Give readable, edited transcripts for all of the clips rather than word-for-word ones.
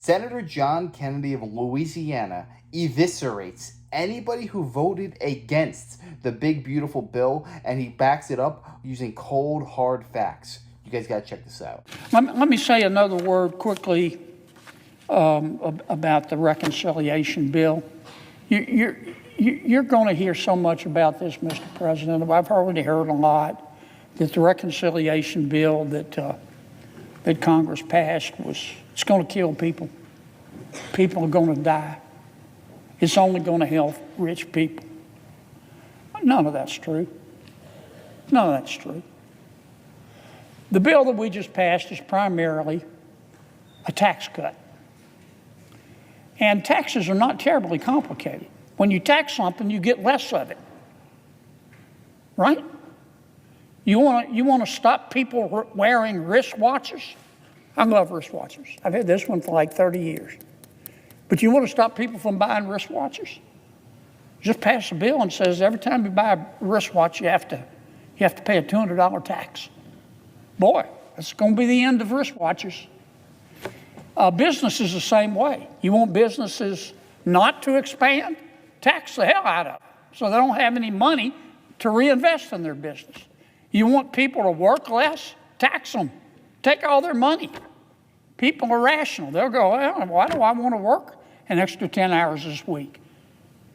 Senator John Kennedy of Louisiana eviscerates anybody who voted against the big beautiful bill, and he backs it up using cold hard facts. You guys got to check this out. Let me say another word quickly about the reconciliation bill. You're going to hear so much about this, Mr. President. I've already heard a lot that the reconciliation bill that Congress passed it's going to kill people. People are going to die. It's only going to help rich people. None of that's true. None of that's true. The bill that we just passed is primarily a tax cut. And taxes are not terribly complicated. When you tax something, you get less of it. Right? You want to stop people wearing wristwatches? I love wristwatches. I've had this one for like 30 years. But you want to stop people from buying wristwatches? Just pass a bill and says every time you buy a wristwatch, you have to pay a $200 tax. Boy, that's going to be the end of wristwatches. Business is the same way. You want businesses not to expand? Tax the hell out of them so they don't have any money to reinvest in their business. You want people to work less? Tax them. Take all their money. People are rational. They'll go, well, why do I want to work an extra 10 hours this week?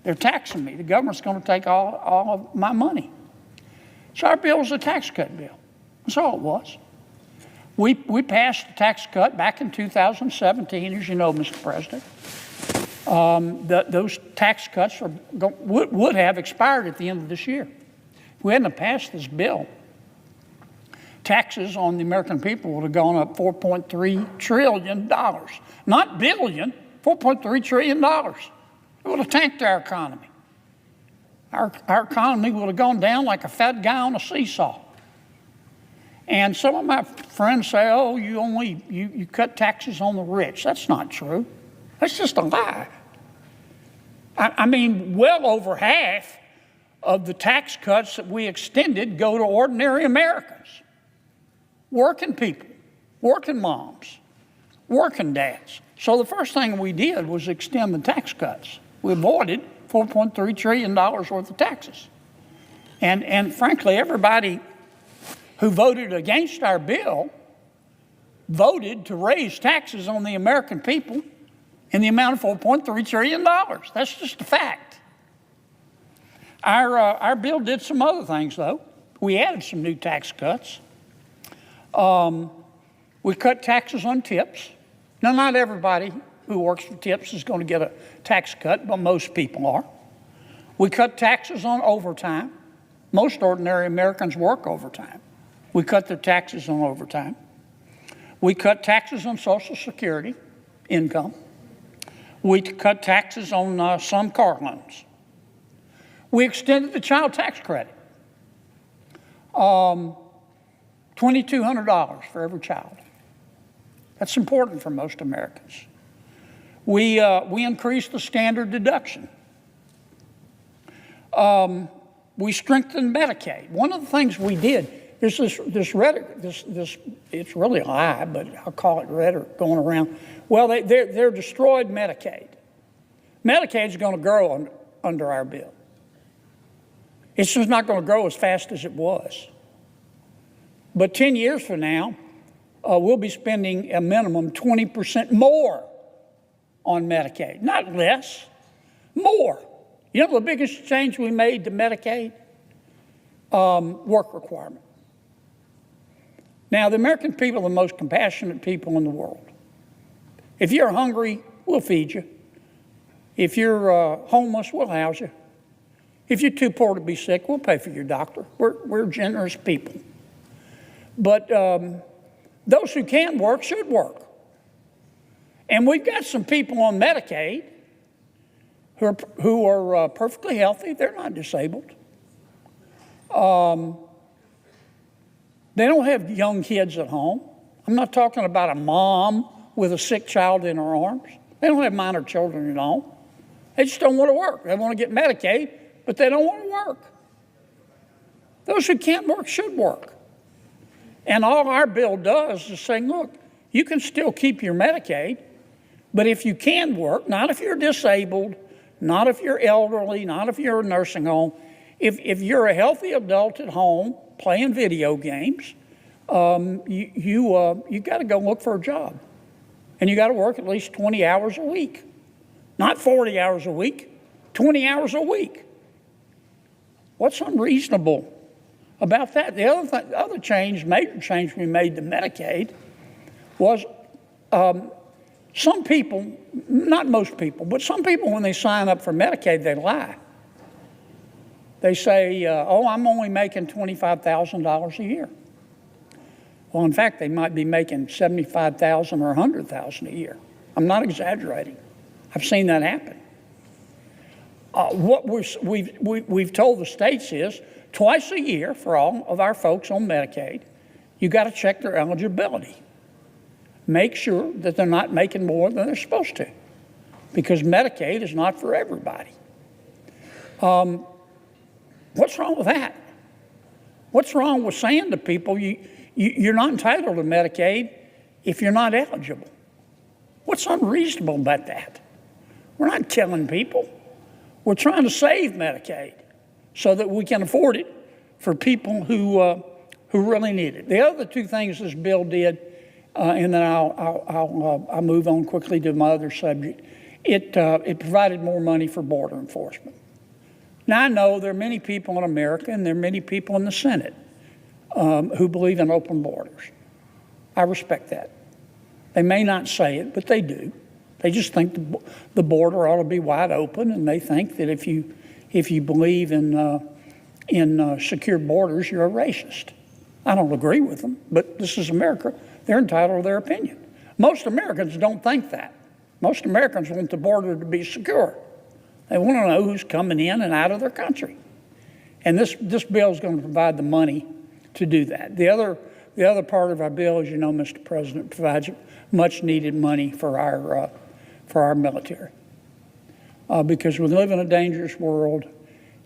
They're taxing me. The government's going to take all of my money. So our bill was a tax cut bill. That's all it was. We passed the tax cut back in 2017, as you know, Mr. President. Those tax cuts would have expired at the end of this year. If we hadn't passed this bill, taxes on the American people would have gone up $4.3 trillion. Not billion, $4.3 trillion. It would have tanked our economy. Our economy would have gone down like a fat guy on a seesaw. And some of my friends say, oh, you cut taxes on the rich. That's not true. That's just a lie. I mean, well over half of the tax cuts that we extended go to ordinary Americans. Working people, working moms, working dads. So the first thing we did was extend the tax cuts. We avoided $4.3 trillion worth of taxes. And frankly, everybody who voted against our bill voted to raise taxes on the American people in the amount of $4.3 trillion. That's just a fact. Our bill did some other things, though. We added some new tax cuts. We cut taxes on tips. Now, not everybody who works for tips is going to get a tax cut, but most people are. We cut taxes on overtime. Most ordinary Americans work overtime. We cut their taxes on overtime. We cut taxes on Social Security income. We cut taxes on some car loans. We extended the child tax credit. $2,200 for every child. That's important for most Americans. We increased the standard deduction. We strengthened Medicaid. One of the things we did, there's this rhetoric, it's really a lie, but I'll call it rhetoric going around. Well, they're destroyed Medicaid. Medicaid's going to grow under our bill. It's just not going to grow as fast as it was. But 10 years from now, we'll be spending a minimum 20% more on Medicaid. Not less, more. You know the biggest change we made to Medicaid? Work requirement. Now, the American people are the most compassionate people in the world. If you're hungry, we'll feed you. If you're homeless, we'll house you. If you're too poor to be sick, we'll pay for your doctor. We're generous people. But those who can work should work. And we've got some people on Medicaid who are perfectly healthy. They're not disabled. They don't have young kids at home. I'm not talking about a mom with a sick child in her arms. They don't have minor children at home. They just don't want to work. They want to get Medicaid, but they don't want to work. Those who can't work should work. And all our bill does is say, look, you can still keep your Medicaid, But if you can work, not if you're disabled, not if you're elderly, not if you're in a nursing home, if you're a healthy adult at home playing video games, you got to go look for a job. And you got to work at least 20 hours a week. Not 40 hours a week, 20 hours a week. What's unreasonable about that? The other change, major change we made to Medicaid was some people, not most people, but some people when they sign up for Medicaid, they lie. They say, oh, I'm only making $25,000 a year. Well, in fact, they might be making $75,000 or $100,000 a year. I'm not exaggerating. I've seen that happen. What we've told the states is twice a year for all of our folks on Medicaid, you got to check their eligibility. Make sure that they're not making more than they're supposed to, because Medicaid is not for everybody. What's wrong with that? What's wrong with saying to people, you're not entitled to Medicaid if you're not eligible? What's unreasonable about that? We're not killing people. We're trying to save Medicaid so that we can afford it for people who really need it. The other two things this bill did, and then I'll move on quickly to my other subject. It provided more money for border enforcement. Now, I know there are many people in America and there are many people in the Senate who believe in open borders. I respect that. They may not say it, but they do. They just think the border ought to be wide open, and they think that if you believe in secure borders, you're a racist. I don't agree with them, but this is America. They're entitled to their opinion. Most Americans don't think that. Most Americans want the border to be secure. They want to know who's coming in and out of their country. And this bill is going to provide the money to do that. The other part of our bill, as you know, Mr. President, provides much needed money for our military. Because we live in a dangerous world,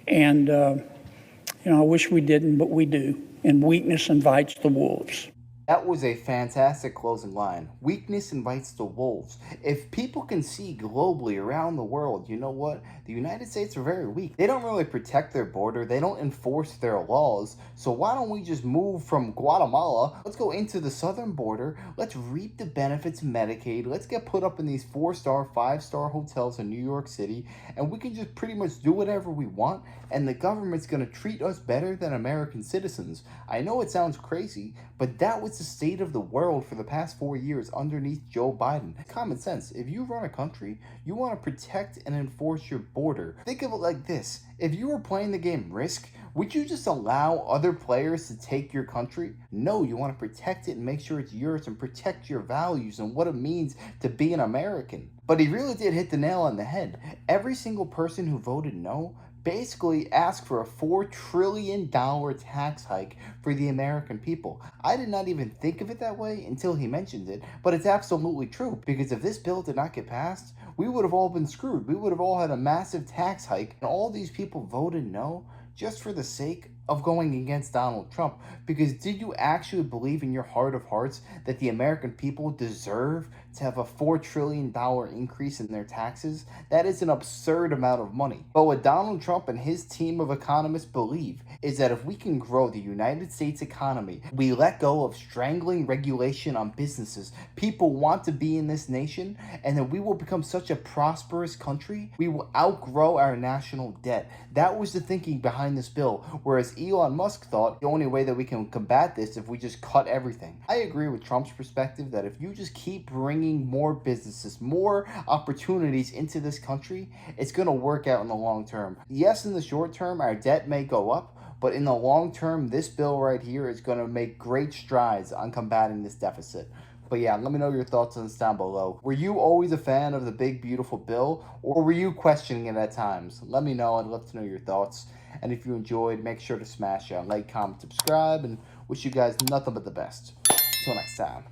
and I wish we didn't, but we do. And weakness invites the wolves. That was a fantastic closing line. Weakness invites the wolves. If people can see globally around the world, you know what? The United States are very weak. They don't really protect their border. They don't enforce their laws. So why don't we just move from Guatemala? Let's go into the southern border. Let's reap the benefits of Medicaid. Let's get put up in these 4-star, 5-star hotels in New York City. And we can just pretty much do whatever we want. And the government's going to treat us better than American citizens. I know it sounds crazy, but that was the state of the world for the past 4 years underneath Joe Biden. Common sense. If you run a country, you want to protect and enforce your border. Think of it like this. If you were playing the game Risk, would you just allow other players to take your country? No, you want to protect it and make sure it's yours and protect your values and what it means to be an American. But he really did hit the nail on the head. Every single person who voted no basically asked for a $4 trillion tax hike for the American people. I did not even think of it that way until he mentioned it, but it's absolutely true, because if this bill did not get passed, we would have all been screwed. We would have all had a massive tax hike, and all these people voted no just for the sake of going against Donald Trump. Because did you actually believe in your heart of hearts that the American people deserve to have a $4 trillion increase in their taxes? That is an absurd amount of money. But what Donald Trump and his team of economists believe is that if we can grow the United States economy, we let go of strangling regulation on businesses. People want to be in this nation, and then we will become such a prosperous country, we will outgrow our national debt. That was the thinking behind this bill, whereas Elon Musk thought the only way that we can combat this if we just cut everything. I agree with Trump's perspective that if you just keep bringing more businesses, more opportunities into this country, it's going to work out in the long term. Yes, in the short term, our debt may go up, but in the long term, this bill right here is going to make great strides on combating this deficit. But yeah, let me know your thoughts on this down below. Were you always a fan of the big, beautiful bill, or were you questioning it at times? Let me know. I'd love to know your thoughts. And if you enjoyed, make sure to smash like, comment, subscribe, and wish you guys nothing but the best. Until next time.